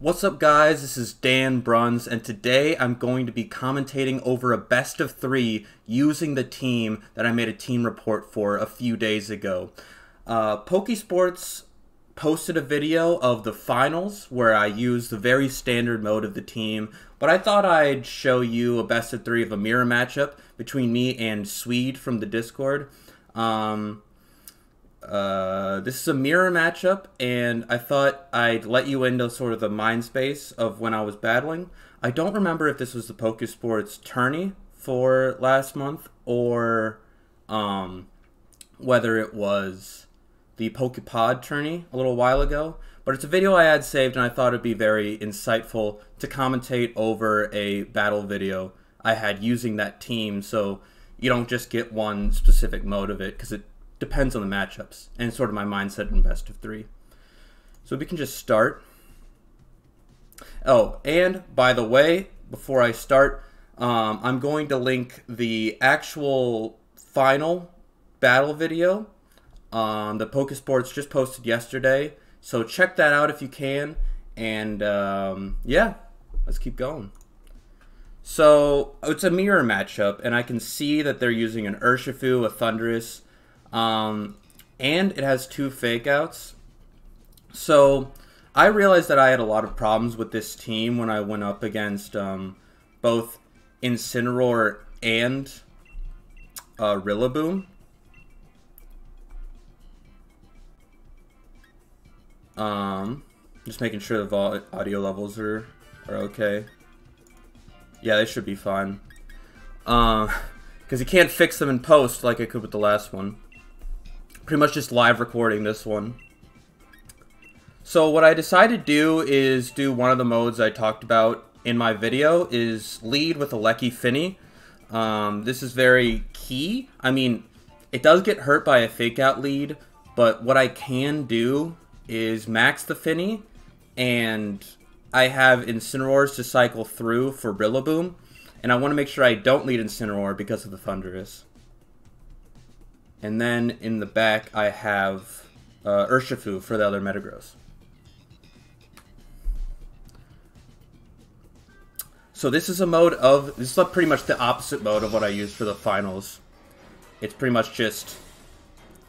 What's up guys, this is Dan Bruns, and today I'm going to be commentating over a best of 3 using the team that I made a team report for a few days ago. Pokesports posted a video of the finals where I used the very standard mode of the team, but I thought I'd show you a best of 3 of a mirror matchup between me and Swede from the Discord. This is a mirror matchup, and I thought I'd let you into sort of the mind space of when I was battling. I don't remember if this was the Pokesports tourney for last month or whether it was the Pokepod tourney a little while ago, but it's a video I had saved and I thought it'd be very insightful to commentate over a battle video I had using that team, so you don't just get one specific mode of it, because it depends on the matchups and sort of my mindset in best of 3. So we can just start. Oh, and by the way, before I start, I'm going to link the actual final battle video that Pokesports just posted yesterday. So check that out if you can. And yeah, let's keep going. So it's a mirror matchup, and I can see that they're using an Urshifu, a Thundurus, and it has 2 fake outs. So I realized that I had a lot of problems with this team when I went up against both Incineroar and Rillaboom. Just making sure the audio levels are okay. Yeah, they should be fine. Because you can't fix them in post like I could with the last one. Pretty much just live recording this one. So what I decided to do is do one of the modes I talked about in my video, is lead with a Tapu Fini. This is very key. I mean, it does get hurt by a fake out lead, but what I can do is max the Fini, and I have Incineroars to cycle through for Rillaboom, and I want to make sure I don't lead Incineroar because of the Thundurus. And then in the back, I have Urshifu for the other Metagross. So this is pretty much the opposite mode of what I used for the finals. It's pretty much just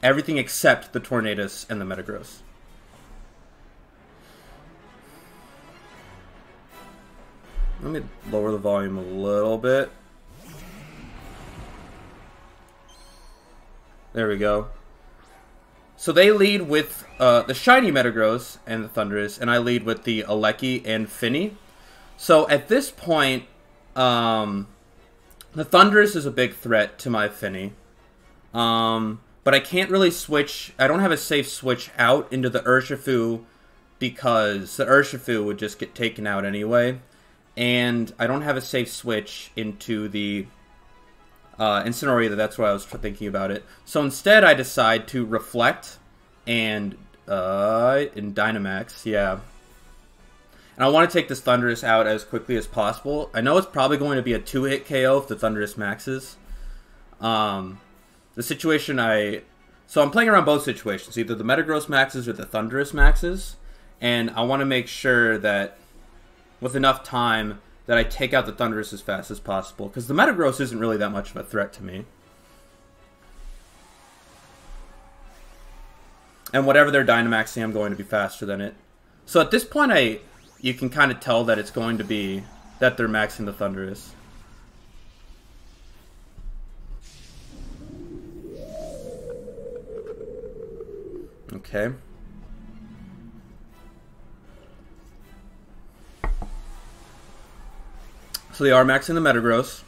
everything except the Tornadus and the Metagross. Let me lower the volume a little bit. There we go. So they lead with the shiny Metagross and the Thundurus, and I lead with the Alecki and Fini. So at this point, the Thundurus is a big threat to my Fini. But I can't really switch. I don't have a safe switch out into the Urshifu, because the Urshifu would just get taken out anyway. And I don't have a safe switch into the Incineroar either. That's why I was thinking about it. So instead, I decide to reflect and in Dynamax, yeah. And I want to take this Thundurus out as quickly as possible. I know it's probably going to be a 2-hit KO if the Thundurus maxes. The situation so I'm playing around both situations, either the Metagross maxes or the Thundurus maxes, and I want to make sure that with enough time that I take out the Thundurus as fast as possible, because the Metagross isn't really that much of a threat to me. And whatever they're Dynamaxing, I'm going to be faster than it. So at this point, you can kind of tell that it's going to be that they're maxing the Thundurus. Okay. So they are maxing the Metagross.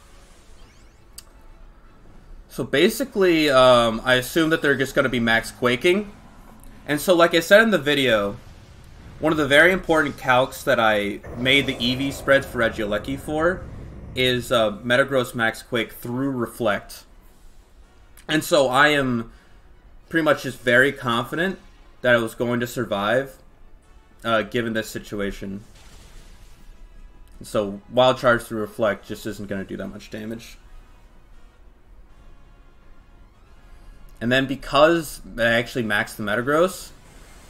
So basically, I assume that they're just going to be max Quaking. And so like I said in the video, one of the very important calcs that I made the EV spreads for Regieleki for is Metagross max Quake through Reflect. And so I am pretty much just very confident that it was going to survive given this situation. So Wild Charge through Reflect just isn't going to do that much damage. And then because I actually maxed the Metagross,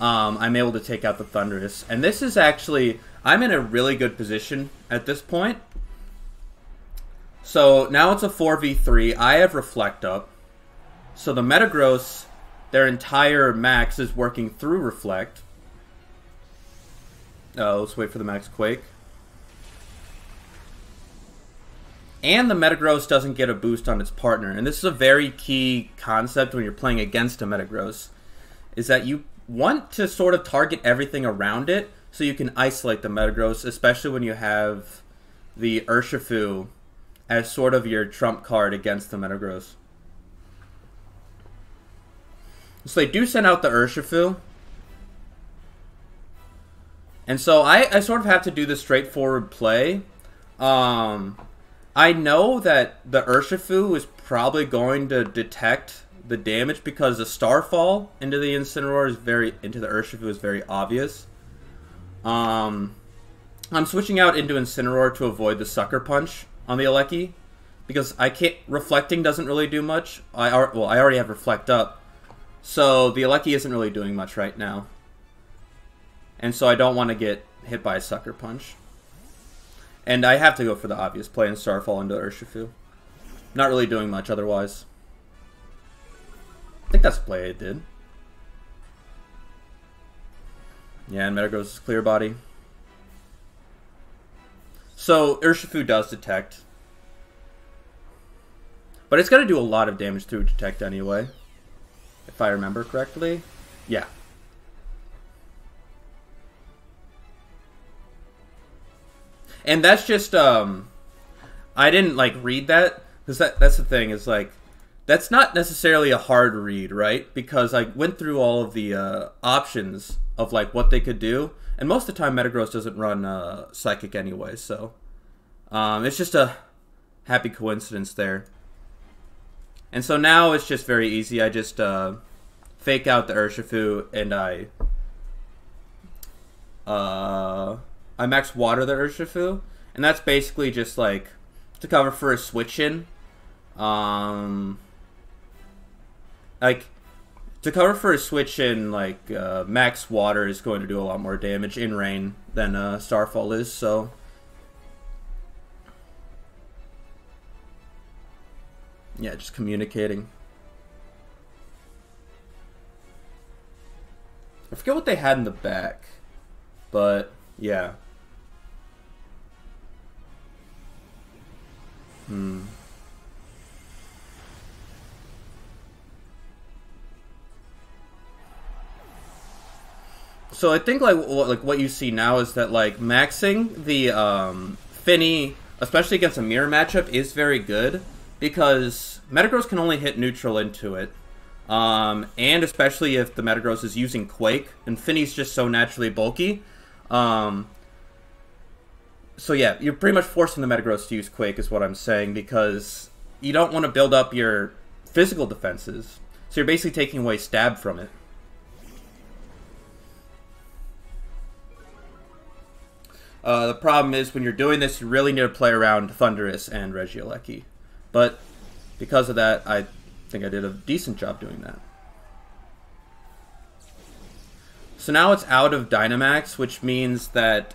I'm able to take out the Thundurus. And this is actually... I'm in a really good position at this point. So now it's a 4v3. I have Reflect up. So the Metagross, their entire max is working through Reflect. Let's wait for the Max Quake. And the Metagross doesn't get a boost on its partner. And this is a very key concept when you're playing against a Metagross. Is that you want to sort of target everything around it so you can isolate the Metagross, especially when you have the Urshifu as sort of your trump card against the Metagross. So they do send out the Urshifu. And so I sort of have to do the straightforward play. I know that the Urshifu is probably going to detect the damage because the Starfall into the Incineroar is into the Urshifu is very obvious. I'm switching out into Incineroar to avoid the Sucker Punch on the Alecki because I can't. Reflecting doesn't really do much. I already have Reflect up, so the Alecki isn't really doing much right now, and so I don't want to get hit by a Sucker Punch. And I have to go for the obvious play and Starfall into Urshifu. Not really doing much otherwise. I think that's the play I did. Yeah, and Metagross is Clear Body. So Urshifu does detect. But it's going to do a lot of damage through detect anyway. If I remember correctly. Yeah. And that's just, I didn't, like, read that, because that's the thing, is, like, that's not necessarily a hard read, right? Because I went through all of the options of, like, what they could do, and most of the time Metagross doesn't run Psychic anyway, so it's just a happy coincidence there. And so now it's just very easy. I just fake out the Urshifu, and I max water the Urshifu, and that's basically just like to cover for a switch in. Like to cover for a switch in, like max water is going to do a lot more damage in rain than Starfall is. So yeah, just communicating. I forget what they had in the back, but yeah. So I think like what you see now is that like maxing the Fini, especially against a mirror matchup, is very good because Metagross can only hit neutral into it, and especially if the Metagross is using Quake, and Fini's just so naturally bulky. So yeah, you're pretty much forcing the Metagross to use Quake is what I'm saying, because you don't want to build up your physical defenses. So you're basically taking away stab from it. The problem is when you're doing this, you really need to play around Thundurus and Regieleki. But because of that, I think I did a decent job doing that. So now it's out of Dynamax, which means that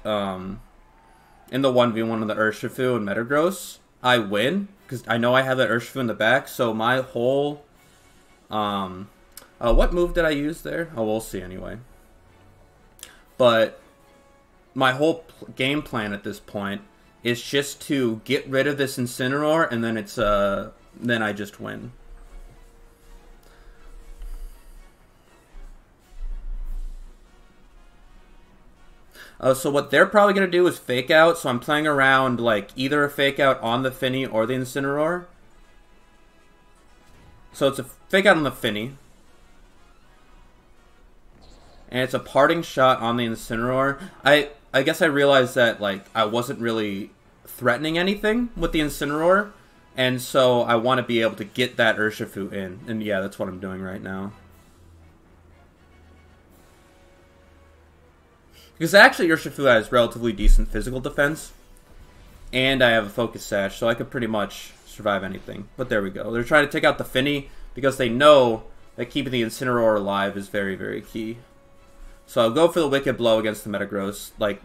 in the 1v1 of the Urshifu and Metagross, I win, because I know I have that Urshifu in the back, so my whole... what move did I use there? Oh, we'll see anyway. But my whole game plan at this point is just to get rid of this Incineroar, and then it's then I just win. So what they're probably going to do is fake out, so I'm playing around like either a fake out on the Fini or the Incineroar. So it's a fake out on the Fini. And it's a parting shot on the Incineroar. I guess I realized that like I wasn't really threatening anything with the Incineroar, and so I want to be able to get that Urshifu in. And yeah, that's what I'm doing right now. Because actually Urshifu has relatively decent physical defense, and I have a Focus Sash, so I could pretty much survive anything. But there we go. They're trying to take out the Fini because they know that keeping the Incineroar alive is very, very key. So I'll go for the Wicked Blow against the Metagross. Like,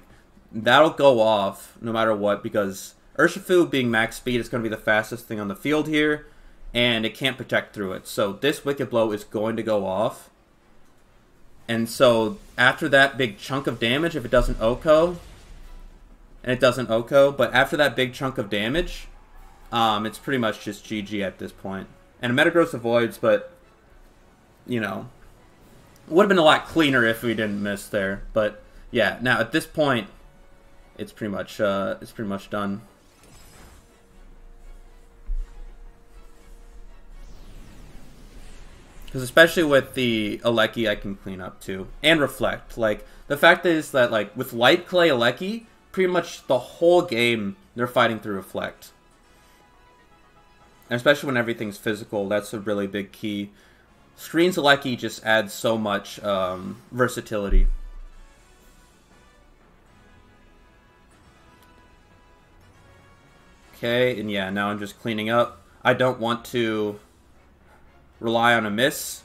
that'll go off no matter what, because Urshifu being max speed is going to be the fastest thing on the field here, and it can't protect through it. So this Wicked Blow is going to go off. And so after that big chunk of damage, if it doesn't OHKO, and it doesn't OHKO, but after that big chunk of damage, it's pretty much just GG at this point. And Metagross avoids, but, you know, would have been a lot cleaner if we didn't miss there. But yeah, now at this point, it's pretty much done. Because especially with the Alecki, I can clean up too. And Reflect. Like, the fact is that, like, with Light Clay Alecki, pretty much the whole game, they're fighting through Reflect. And especially when everything's physical, that's a really big key. Screens Alecki just adds so much versatility. Okay, and yeah, now I'm just cleaning up. I don't want to rely on a miss.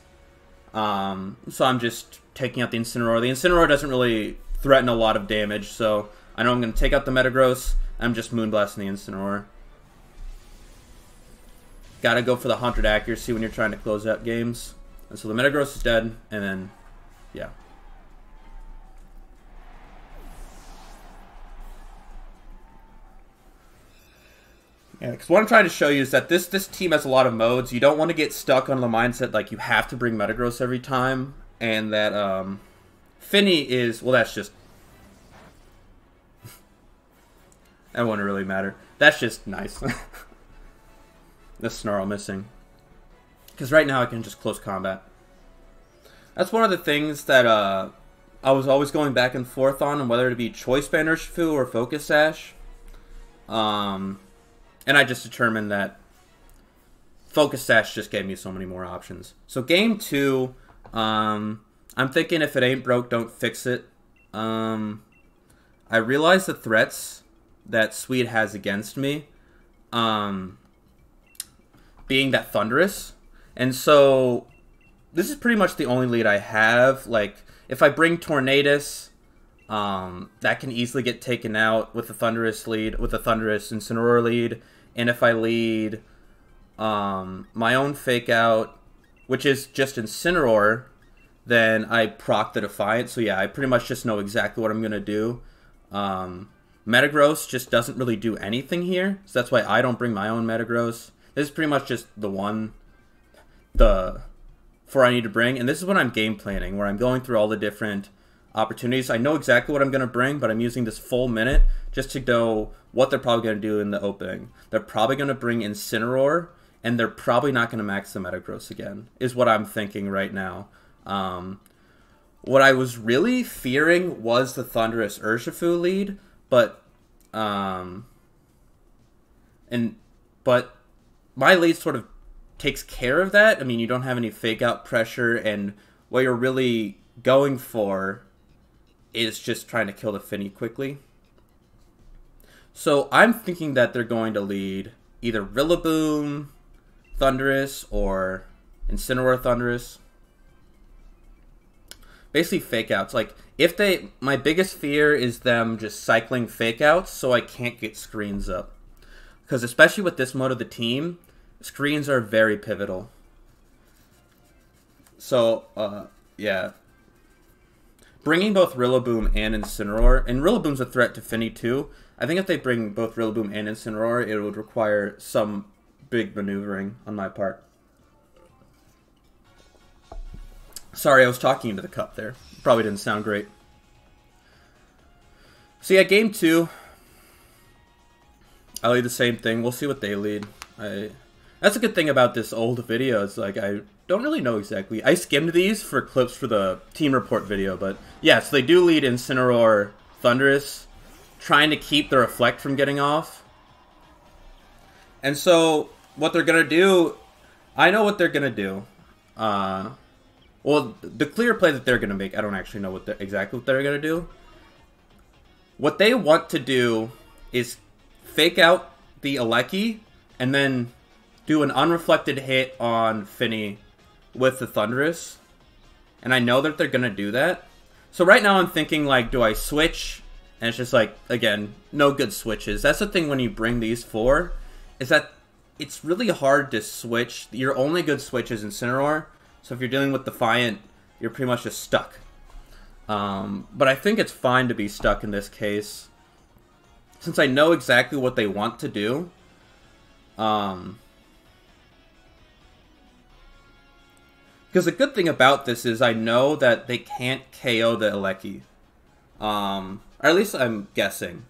So I'm just taking out the Incineroar. The Incineroar doesn't really threaten a lot of damage, so I know I'm going to take out the Metagross. I'm just Moonblasting the Incineroar. Gotta go for the 100 accuracy when you're trying to close out games. And so the Metagross is dead, and then, yeah. Yeah, because what I'm trying to show you is that this team has a lot of modes. You don't want to get stuck on the mindset like you have to bring Metagross every time, and that Fini is, well, that's just, that wouldn't really matter. That's just nice. The Snarl missing. Because right now I can just close combat. That's one of the things that I was always going back and forth on whether to be Choice Band Urshifu or Focus Sash. And I just determined that Focus Sash just gave me so many more options. So game 2, I'm thinking if it ain't broke, don't fix it. I realize the threats that Sweet has against me, being that Thunderous. And so this is pretty much the only lead I have. Like, if I bring Tornadus, that can easily get taken out with the Thunderous lead, with the Thunderous Incineroar lead. And if I lead my own Fake Out, which is just Incineroar, then I proc the Defiant. So yeah, I pretty much just know exactly what I'm going to do. Metagross just doesn't really do anything here, so that's why I don't bring my own Metagross. This is pretty much just the one, for I need to bring, and this is what I'm game planning, where I'm going through all the different opportunities. I know exactly what I'm going to bring, but I'm using this full minute just to know what they're probably going to do in the opening. They're probably going to bring Incineroar, and they're probably not going to max the Metagross again, is what I'm thinking right now. What I was really fearing was the Thunderous Urshifu lead, but my lead sort of takes care of that. I mean, you don't have any Fake Out pressure, and what you're really going for is just trying to kill the Fini quickly. So I'm thinking that they're going to lead either Rillaboom, Thunderous, or Incineroar Thunderous. Basically Fake Outs. Like, my biggest fear is them just cycling Fake Outs so I can't get screens up. Because especially with this mode of the team, screens are very pivotal. So, yeah. Bringing both Rillaboom and Incineroar, and Rillaboom's a threat to Fini too. I think if they bring both Rillaboom and Incineroar, it would require some big maneuvering on my part. Sorry, I was talking into the cup there. Probably didn't sound great. So yeah, game 2. I lead the same thing. We'll see what they lead. That's a good thing about this old video. It's like I don't really know exactly. I skimmed these for clips for the team report video, but yeah, so they do lead Incineroar Thunderous, trying to keep the Reflect from getting off. And so what they're going to do, I know what they're going to do. Well, the clear play that they're going to make, I don't actually know exactly what they're going to do. What they want to do is Fake Out the Alecki and then do an unreflected hit on Fini with the Thunderous. And I know that they're going to do that. So right now I'm thinking, like, do I switch? And it's just like, again, no good switches. That's the thing when you bring these 4, is that it's really hard to switch. Your only good switch is Incineroar. So if you're dealing with Defiant, you're pretty much just stuck. But I think it's fine to be stuck in this case, since I know exactly what they want to do. Because the good thing about this is I know that they can't KO the Alecki. Or at least I'm guessing.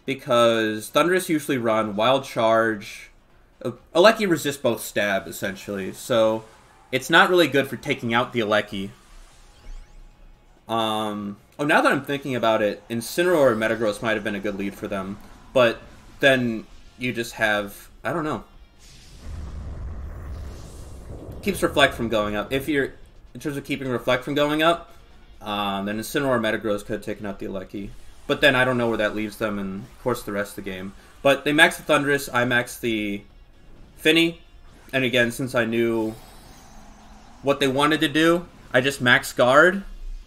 Because Thundurus usually run Wild Charge. Alecki resists both stab, essentially. So it's not really good for taking out the Alecki. Oh, now that I'm thinking about it, Incineroar or Metagross might have been a good lead for them. But then you just have... I don't know. Keeps Reflect from going up. If you're... In terms of keeping Reflect from going up, then Incineroar or Metagross could have taken out the Alecki. But then I don't know where that leaves them, and of course the rest of the game. But they maxed the Thundurus, I maxed the Fini. And again, since I knew what they wanted to do, I just maxed Guard.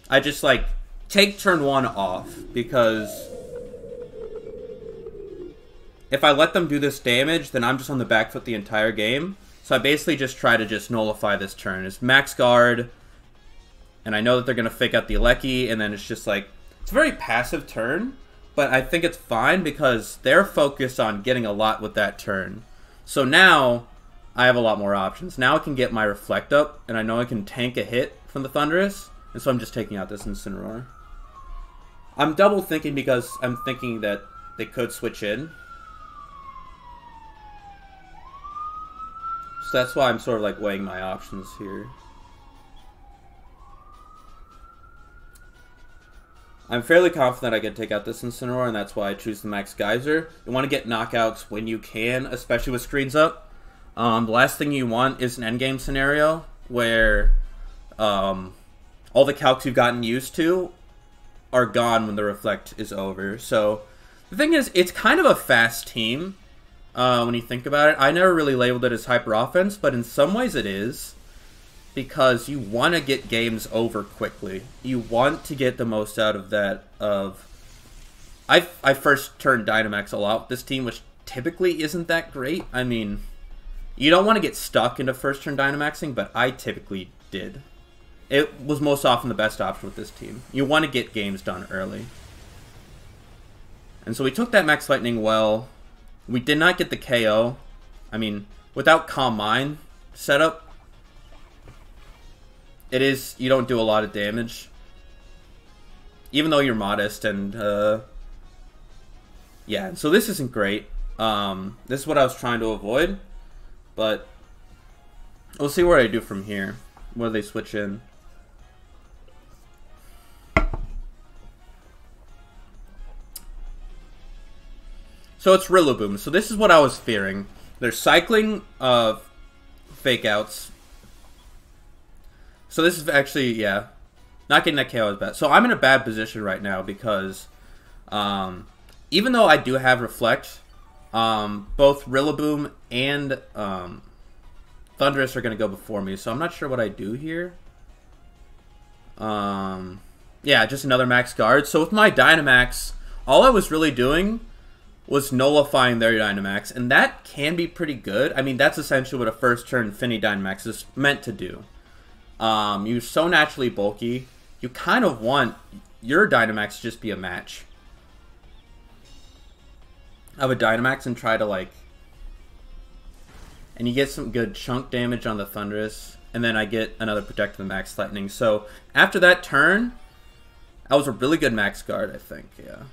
I just, like, take turn 1 off, because if I let them do this damage, then I'm just on the back foot the entire game. So I basically just try to just nullify this turn. It's max Guard, and I know that they're going to fake out the Alecki, and then it's just like, it's a very passive turn, but I think it's fine because they're focused on getting a lot with that turn. So now I have a lot more options. Now I can get my Reflect up, and I know I can tank a hit from the Thundurus, and so I'm just taking out this Incineroar. I'm double thinking because I'm thinking that they could switch in. So that's why I'm sort of like weighing my options here. I'm fairly confident I can take out this Incineroar, and that's why I choose the Max Geyser. You want to get knockouts when you can, especially with screens up. The last thing you want is an endgame scenario where all the calcs you've gotten used to are gone when the Reflect is over. So the thing is, it's kind of a fast team when you think about it. I never really labeled it as hyper offense, but in some ways it is. Because you want to get games over quickly. You want to get the most out of that. I first turned Dynamax a lot with this team, which typically isn't that great. I mean, you don't want to get stuck into first turn Dynamaxing, but I typically did. It was most often the best option with this team. You want to get games done early. And so we took that Max Lightning well. We did not get the KO. I mean, without Calm Mind setup, it is, you don't do a lot of damage. Even though you're modest, and yeah, so this isn't great. This is what I was trying to avoid, but we'll see what I do from here. Where they switch in. So it's Rillaboom. So this is what I was fearing. They're cycling fake outs. So this is actually, yeah, not getting that KO is bad. So I'm in a bad position right now because even though I do have Reflect, both Rillaboom and Thundurus are going to go before me. So I'm not sure what I do here. Yeah, just another Max Guard. So with my Dynamax, all I was really doing was nullifying their Dynamax. And that can be pretty good. I mean, that's essentially what a first turn Fini Dynamax is meant to do. You're so naturally bulky, you kind of want your Dynamax to just be a match of a Dynamax and try to, like... And you get some good chunk damage on the Thundurus, and then I get another Protect of the Max Lightning. So, after that turn, that was a really good Max Guard, I think, yeah.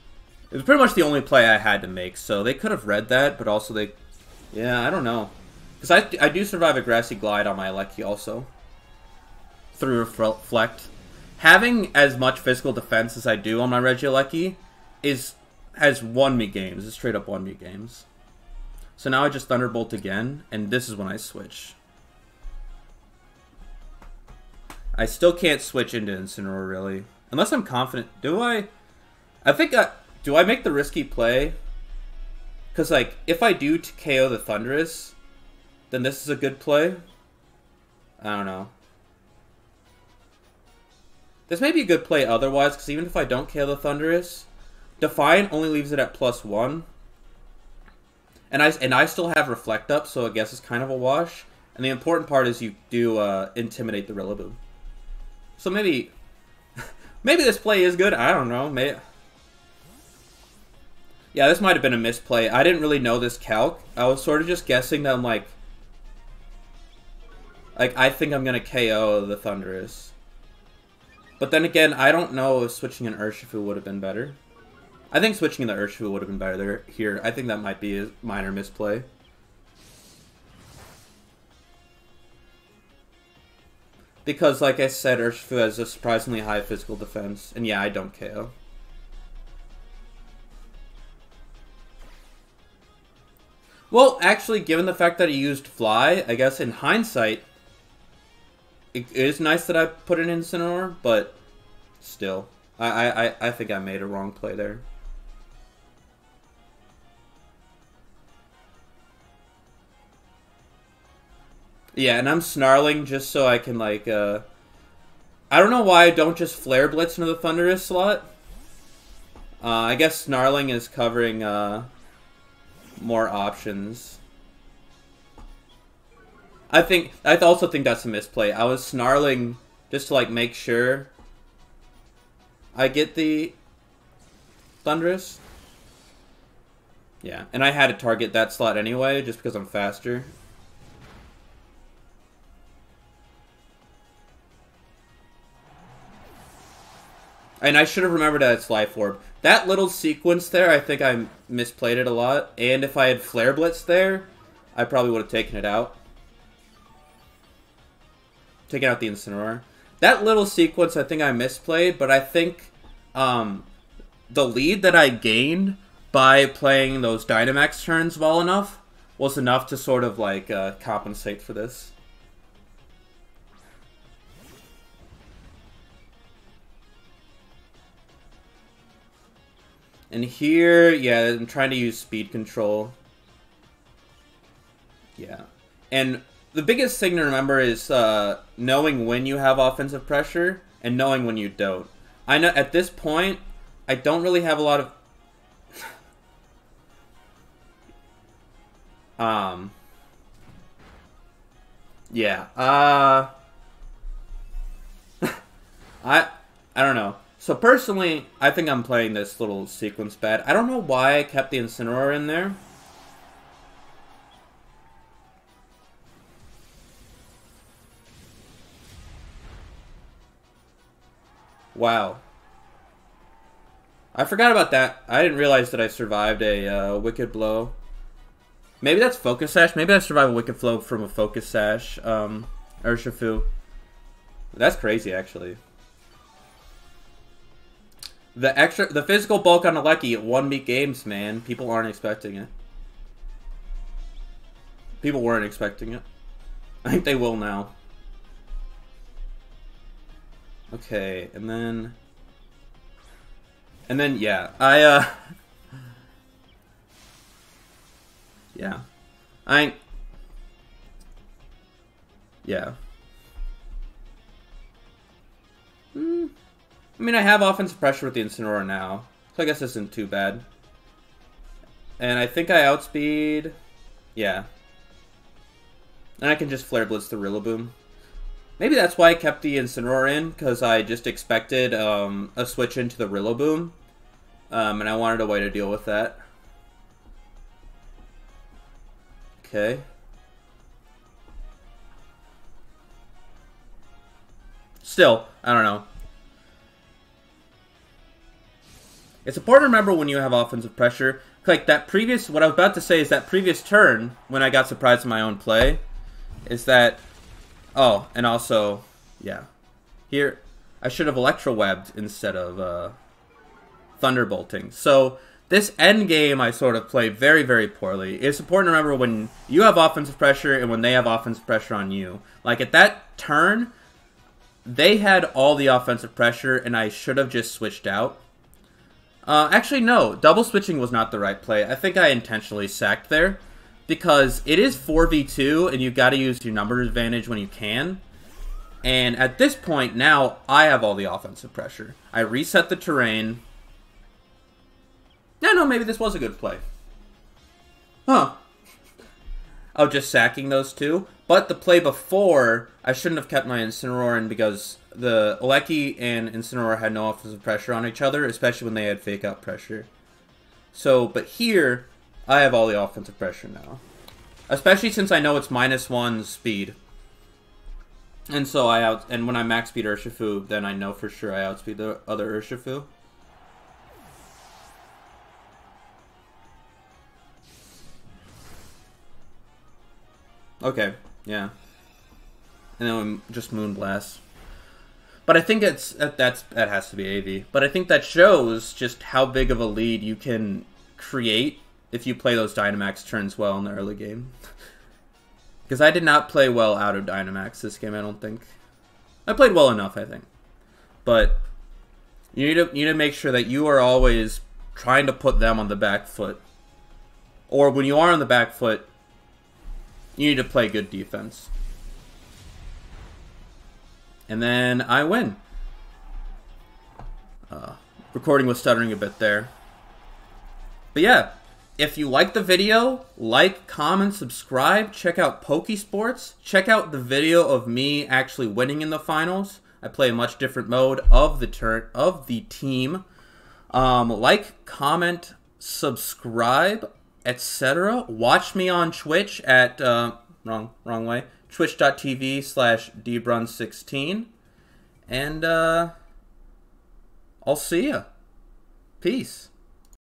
It was pretty much the only play I had to make, so they could have read that, but also they... Yeah, I don't know. Because I do survive a Grassy Glide on my Alecki also. Through Reflect. Having as much physical defense as I do on my Regieleki has won me games. It's straight up won me games. So now I just Thunderbolt again, and this is when I switch. I still can't switch into Incineroar, really. Unless I'm confident. Do I? I think do I make the risky play? Because, like, if I do KO the Thundurus, then this is a good play. I don't know. This may be a good play otherwise, because even if I don't KO the Thundurus, Defiant only leaves it at +1. And I still have Reflect up, so I guess it's kind of a wash. And the important part is you do intimidate the Rillaboom. So maybe this play is good. I don't know. Yeah, this might have been a misplay. I didn't really know this calc. I was sort of just guessing that I'm like I think I'm going to KO the Thundurus. But then again, I don't know if switching an Urshifu would have been better. I think switching the Urshifu would have been better here. I think that might be a minor misplay. Because, like I said, Urshifu has a surprisingly high physical defense. And yeah, I don't KO. Well, actually, given the fact that he used Fly, I guess in hindsight, it is nice that I put an Incineroar, but still, I think I made a wrong play there. Yeah, and I'm snarling just so I can, like, I don't know why I don't just Flare Blitz into the Thundurus slot. I guess snarling is covering, more options. I also think that's a misplay. I was snarling just to, like, make sure I get the Thundurus. Yeah, and I had to target that slot anyway, just because I'm faster. And I should have remembered that it's Life Orb. That little sequence there, I think I misplayed it a lot. And if I had Flare Blitz there, I probably would have taken it out. Taken out the Incineroar. That little sequence, I think I misplayed, but I think the lead that I gained by playing those Dynamax turns well enough was enough to sort of, like, compensate for this. And here, yeah, I'm trying to use speed control. Yeah. And the biggest thing to remember is knowing when you have offensive pressure and knowing when you don't. I know at this point, I don't really have a lot of... yeah. I don't know. So personally, I think I'm playing this little sequence bad. I don't know why I kept the Incineroar in there. Wow. I forgot about that. I didn't realize that I survived a Wicked Blow. Maybe that's Focus Sash. Maybe I survived a Wicked Blow from a Focus Sash Urshifu. That's crazy, actually. The physical bulk on Alecki at 1 meet games, man. People aren't expecting it. People weren't expecting it. I think they will now. Okay, and then yeah, yeah, yeah. I mean, I have offensive pressure with the Incineroar now, so I guess this isn't too bad. And I think I outspeed... yeah. And I can just Flare Blitz the Rillaboom. Maybe that's why I kept the Incineroar in, because I just expected a switch into the Rillaboom. And I wanted a way to deal with that. Okay. Still, I don't know. It's important to remember when you have offensive pressure. Like that previous, what I was about to say is that previous turn, when I got surprised in my own play, is that, oh, and also, yeah. Here, I should have Electro-Webbed instead of Thunderbolting. So, this end game I sort of played very, very poorly. It's important to remember when you have offensive pressure and when they have offensive pressure on you. Like, at that turn, they had all the offensive pressure, and I should have just switched out. Actually, no. Double switching was not the right play. I think I intentionally sacked there. Because it is 4v2, and you've got to use your numbers advantage when you can. And at this point, now I have all the offensive pressure. I reset the terrain. No, maybe this was a good play. Huh. Oh, just sacking those two? But the play before, I shouldn't have kept my Incineroar because the Alecki and Incineroar had no offensive pressure on each other, especially when they had fake out pressure. So, but here, I have all the offensive pressure now. Especially since I know it's -1 speed. And so and when I max speed Urshifu, then I know for sure I outspeed the other Urshifu. Okay, yeah. And then we just Moonblast. But I think that has to be AV. But I think that shows just how big of a lead you can create if you play those Dynamax turns well in the early game. Because I did not play well out of Dynamax this game, I don't think. I played well enough, I think. But you need to make sure that you are always trying to put them on the back foot. Or when you are on the back foot, you need to play good defense. And then I win. Recording was stuttering a bit there. But yeah, if you like the video, like, comment, subscribe. Check out Pokesports. Check out the video of me actually winning in the finals. I play a much different mode of the team. Like, comment, subscribe, etc. Watch me on Twitch at wrong way. Twitch.tv/dbrun16. And I'll see ya. Peace.